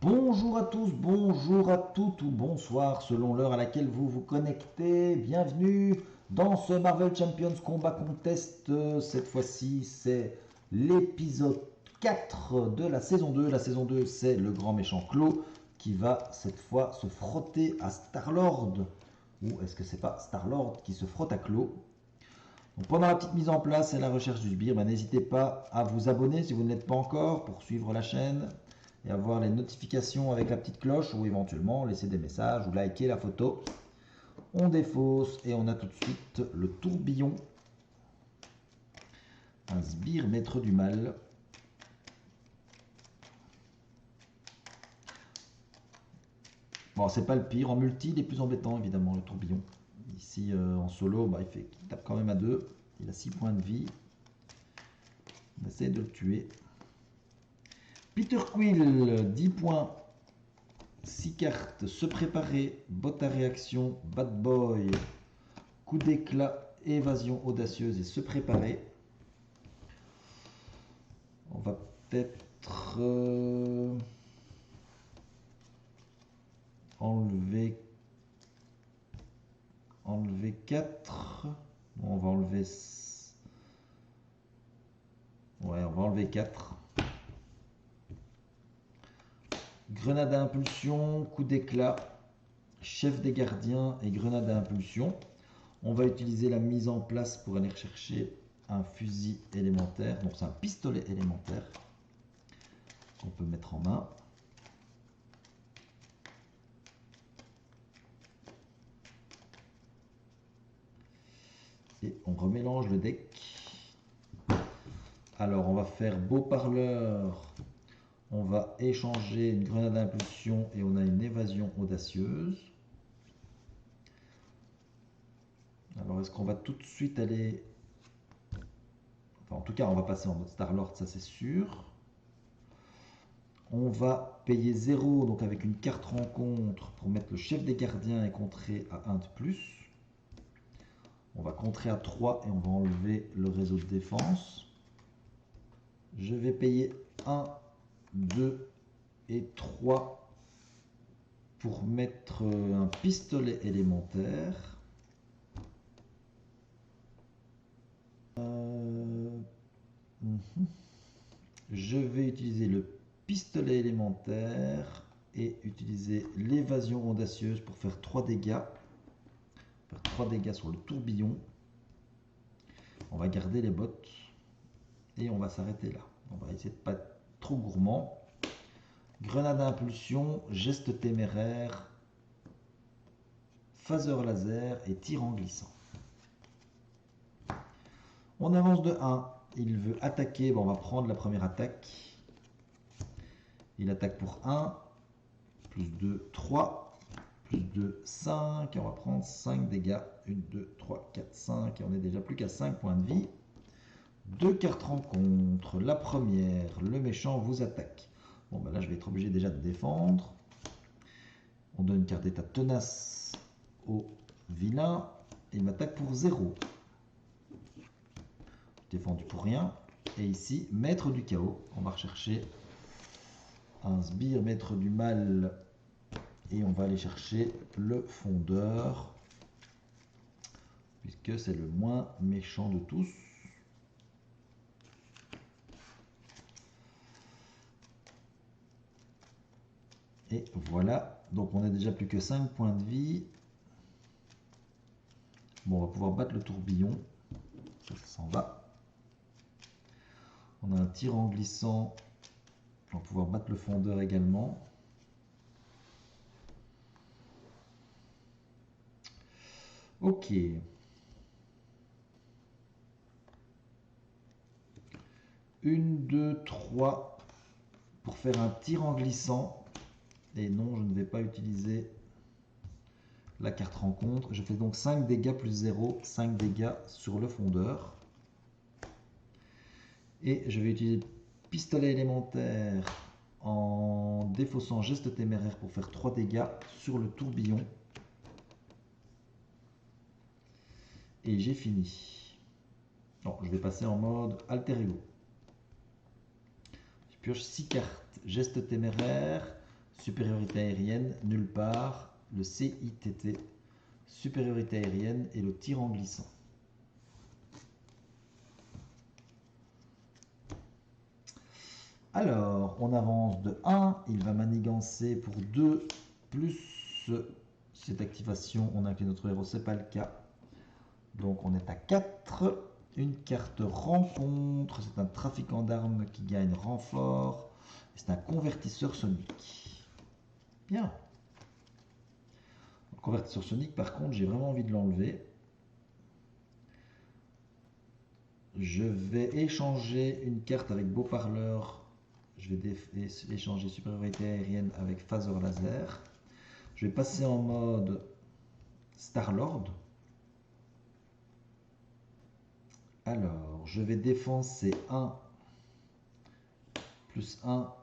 Bonjour à tous, bonjour à toutes ou bonsoir selon l'heure à laquelle vous vous connectez. Bienvenue dans ce Marvel Champions Combat Contest. Cette fois-ci, c'est l'épisode 4 de la saison 2. La saison 2, c'est le grand méchant Klaw qui va cette fois se frotter à Star-Lord. Ou est-ce que c'est pas Star-Lord qui se frotte à Klaw? Donc pendant la petite mise en place et la recherche du sbire, n'hésitez pas à vous abonner si vous ne l'êtes pas encore pour suivre la chaîne et avoir les notifications avec la petite cloche ou éventuellement laisser des messages ou liker la photo. On défausse et on a tout de suite le tourbillon. Un sbire maître du mal. Bon, c'est pas le pire. En multi, il est plus embêtant évidemment le tourbillon. Ici en solo, il tape quand même à 2. Il a 6 points de vie. On essaie de le tuer. Peter Quill, 10 points. 6 cartes, se préparer, botte à réaction, bad boy, coup d'éclat, évasion audacieuse et se préparer. On va peut-être enlever 4. Bon, on va enlever... Ouais, on va enlever 4. Grenade à impulsion, coup d'éclat, chef des gardiens et grenade à impulsion. On va utiliser la mise en place pour aller chercher un fusil élémentaire. Donc c'est un pistolet élémentaire qu'on peut mettre en main. Et on remélange le deck. Alors on va faire beau parleur. On va échanger une grenade d'impulsion et on a une évasion audacieuse. Alors est-ce qu'on va tout de suite aller... Enfin, en tout cas on va passer en mode Star-Lord, ça c'est sûr. On va payer 0, donc avec une carte rencontre pour mettre le chef des gardiens et contrer à 1 de plus. On va contrer à 3 et on va enlever le réseau de défense. Je vais payer 1, 2 et 3 pour mettre un pistolet élémentaire. Je vais utiliser le pistolet élémentaire et utiliser l'évasion audacieuse pour faire 3 dégâts. Faire 3 dégâts sur le tourbillon. On va garder les bottes et on va s'arrêter là. On va essayer de ne pas être trop gourmand. Grenade à impulsion, geste téméraire, phaser laser et tir en glissant. On avance de 1. Il veut attaquer. Bon, on va prendre la première attaque. Il attaque pour 1. Plus 2, 3. Plus 2, 5. Et on va prendre 5 dégâts. 1, 2, 3, 4, 5. Et on est déjà plus qu'à 5 points de vie. 2 cartes rencontre. La première, le méchant vous attaque. Bon, ben là, je vais être obligé déjà de défendre. On donne une carte d'état tenace au vilain. Et il m'attaque pour 0. Défendu pour rien. Et ici, maître du chaos. On va rechercher un sbire maître du mal. Et on va aller chercher le fondeur. Puisque c'est le moins méchant de tous. Et voilà. Donc on a déjà plus que 5 points de vie. Bon, on va pouvoir battre le tourbillon. Ça s'en va. On a un tir en glissant. On va pouvoir battre le fondeur également. Ok. 1, 2, 3 pour faire un tir en glissant. Et non, je ne vais pas utiliser la carte rencontre. Je fais donc 5 dégâts plus 0, 5 dégâts sur le fondeur. Et je vais utiliser pistolet élémentaire en défaussant geste téméraire pour faire 3 dégâts sur le tourbillon. Et j'ai fini. Non, je vais passer en mode alter ego. Je pioche 6 cartes. Geste téméraire. supériorité aérienne, nulle part, le CITT, supériorité aérienne et le tir en glissant. Alors, on avance de 1, il va manigancer pour 2, plus cette activation, on inclut notre héros, c'est pas le cas. Donc on est à 4, une carte rencontre, c'est un trafiquant d'armes qui gagne renfort, c'est un convertisseur sonique. Bien. Le convertisseur sonique, par contre, j'ai vraiment envie de l'enlever. Je vais échanger une carte avec beau parleur. Je vais échanger supériorité aérienne avec phaser laser. Je vais passer en mode Star-Lord. Alors, je vais défoncer 1, plus 1,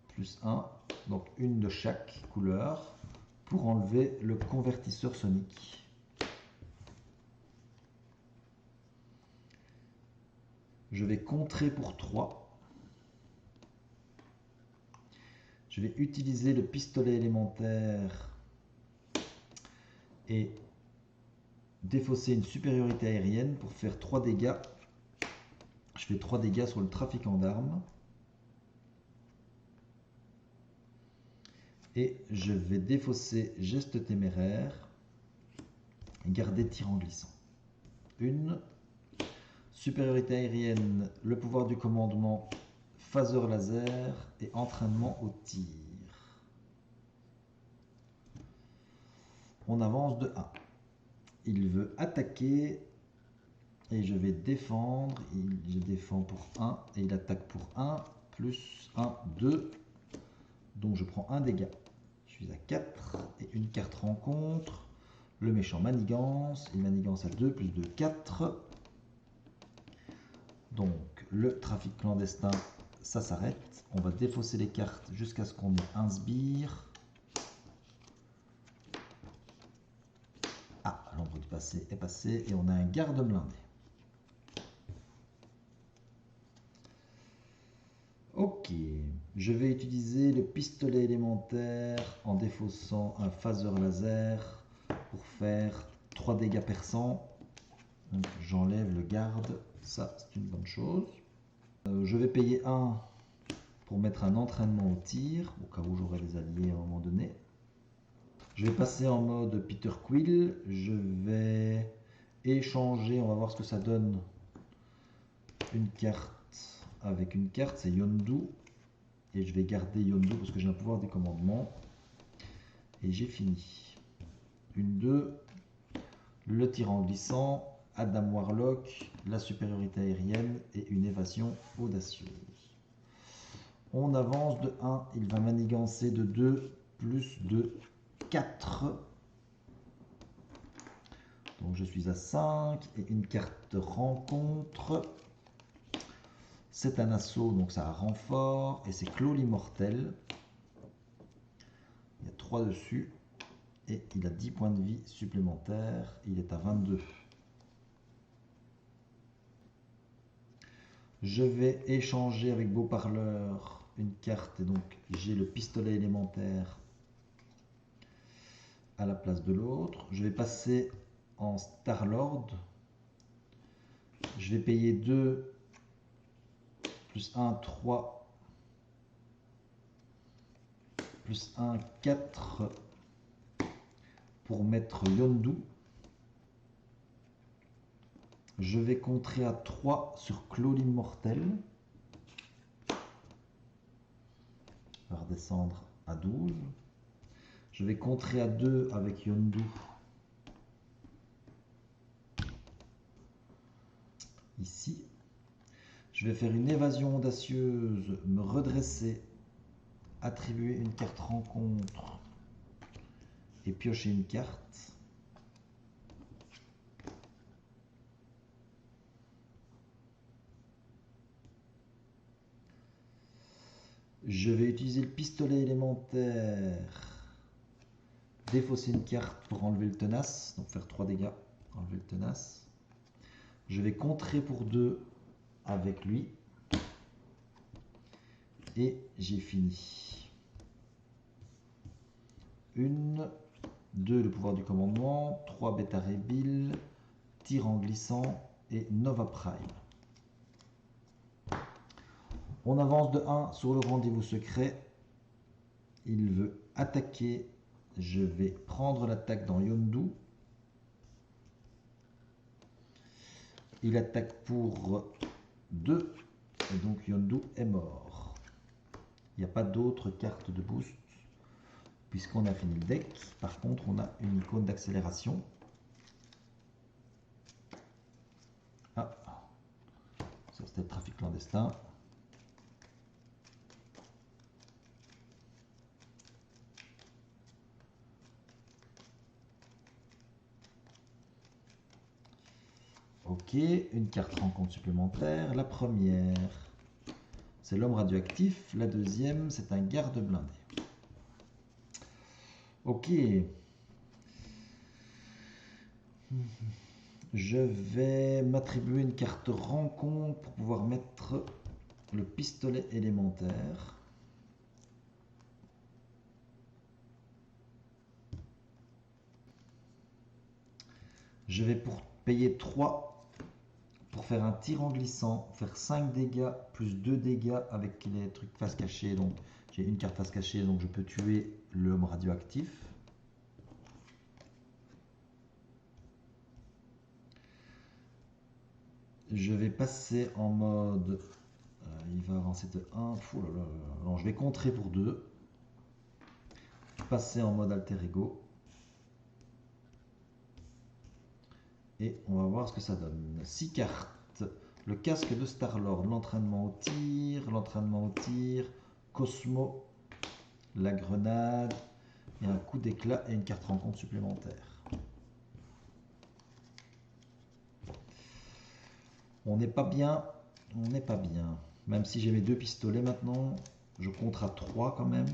plus 1. Donc une de chaque couleur pour enlever le convertisseur sonique. Je vais contrer pour 3. Je vais utiliser le pistolet élémentaire et défausser une supériorité aérienne pour faire 3 dégâts. Je fais 3 dégâts sur le trafiquant d'armes. Et je vais défausser geste téméraire et garder tir en glissant. Une supériorité aérienne, le pouvoir du commandement, phaser laser et entraînement au tir. On avance de 1. Il veut attaquer et je vais défendre. Je défends pour 1 et il attaque pour 1, plus 1, 2. Donc je prends un dégât. Je suis à 4 et une carte rencontre. Le méchant manigance. Il manigance à 2, plus 2, 4. Donc le trafic clandestin, ça s'arrête. On va défausser les cartes jusqu'à ce qu'on ait un sbire. Ah, l'ombre du passé est passée et on a un garde blindé. Ok, je vais utiliser le pistolet élémentaire en défaussant un phaser laser pour faire 3 dégâts perçants. Donc j'enlève le garde, ça c'est une bonne chose. Je vais payer 1 pour mettre un entraînement au tir, au cas où j'aurai des alliés à un moment donné. Je vais passer en mode Peter Quill, je vais échanger, on va voir ce que ça donne, une carte avec une carte, c'est Yondu. Et je vais garder Yondu parce que j'ai un pouvoir des commandements. Et j'ai fini. Une 2, le tir en glissant, Adam Warlock, la supériorité aérienne et une évasion audacieuse. On avance de 1, il va manigancer de 2, plus 2, 4. Donc je suis à 5 et une carte rencontre. C'est un assaut, donc ça a renfort, et c'est Clos l'immortel. Il y a 3 dessus, et il a 10 points de vie supplémentaires, il est à 22. Je vais échanger avec beau parleur une carte, et donc j'ai le pistolet élémentaire à la place de l'autre. Je vais passer en Star-Lord. Je vais payer 2, plus 1, 3, plus 1, 4 pour mettre Yondu. Je vais contrer à 3 sur Clos l'immortel. On va redescendre à 12. Je vais contrer à 2 avec Yondu. Ici. Je vais faire une évasion audacieuse, me redresser, attribuer une carte rencontre et piocher une carte. Je vais utiliser le pistolet élémentaire, défausser une carte pour enlever le tenace, donc faire 3 dégâts, enlever le tenace. Je vais contrer pour 2 avec lui. Et j'ai fini. 1, 2 le pouvoir du commandement, 3 Beta Rebuild, tir en glissant et Nova Prime. On avance de 1 sur le rendez-vous secret. Il veut attaquer. Je vais prendre l'attaque dans Yondu. Il attaque pour 2. Et donc Yondu est mort. Il n'y a pas d'autres cartes de boost puisqu'on a fini le deck. Par contre, on a une icône d'accélération. Ah, ça c'était le trafic clandestin. Ok, une carte rencontre supplémentaire. La première, c'est l'homme radioactif. La deuxième, c'est un garde blindé. Ok. Je vais m'attribuer une carte rencontre pour pouvoir mettre le pistolet élémentaire. Je vais pour payer 3 pour faire un tir en glissant, faire 5 dégâts plus 2 dégâts avec les trucs face cachée. Donc j'ai une carte face cachée, donc je peux tuer l'homme radioactif. Je vais passer en mode... il va avancer de 1. Non, je vais contrer pour 2. Passer en mode alter ego. Et on va voir ce que ça donne. 6 cartes. Le casque de Star-Lord, l'entraînement au tir, Cosmo, la grenade, et un coup d'éclat et une carte rencontre supplémentaire. On n'est pas bien, on n'est pas bien. Même si j'ai mes 2 pistolets maintenant, je compte à 3 quand même.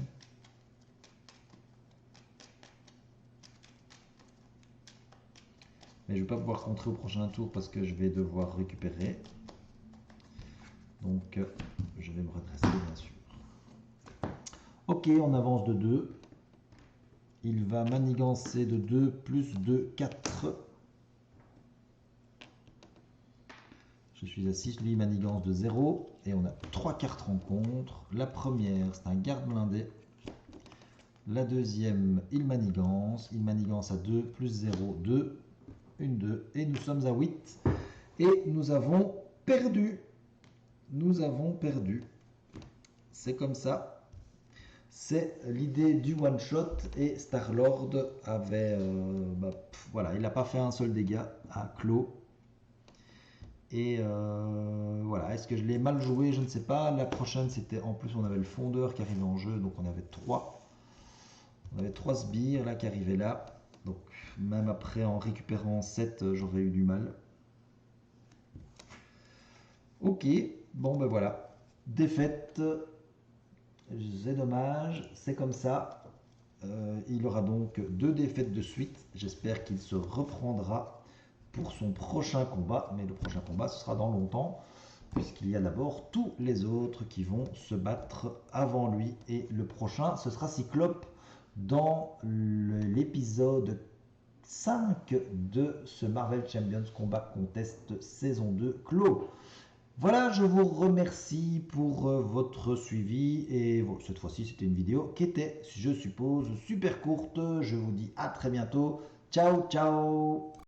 Mais je ne vais pas pouvoir contrer au prochain tour parce que je vais devoir récupérer. Donc je vais me redresser bien sûr. Ok, on avance de 2. Il va manigancer de 2 plus 2, 4. Je suis à 6, lui il manigance de 0. Et on a 3 cartes rencontres. La première, c'est un garde blindé. La deuxième, il manigance. Il manigance à 2, plus 0, 2. 1, 2. Et nous sommes à 8. Et nous avons perdu. Nous avons perdu. C'est comme ça. C'est l'idée du one shot et Star-Lord avait voilà, il n'a pas fait un seul dégât à Clos. Et voilà, est-ce que je l'ai mal joué? Je ne sais pas. La prochaine, c'était en plus, on avait le fondeur qui arrivait en jeu, donc on avait 3. On avait 3 sbires là qui arrivaient là. Donc même après, en récupérant 7, j'aurais eu du mal. Ok, bon ben voilà. Défaite. C'est dommage, c'est comme ça. Il aura donc 2 défaites de suite. J'espère qu'il se reprendra pour son prochain combat. Mais le prochain combat, ce sera dans longtemps, puisqu'il y a d'abord tous les autres qui vont se battre avant lui. Et le prochain, ce sera Cyclope dans l'épisode 5 de ce Marvel Champions Combat Contest saison 2 clos. Voilà, je vous remercie pour votre suivi et bon, cette fois-ci c'était une vidéo qui était, je suppose, super courte. Je vous dis à très bientôt. Ciao, ciao!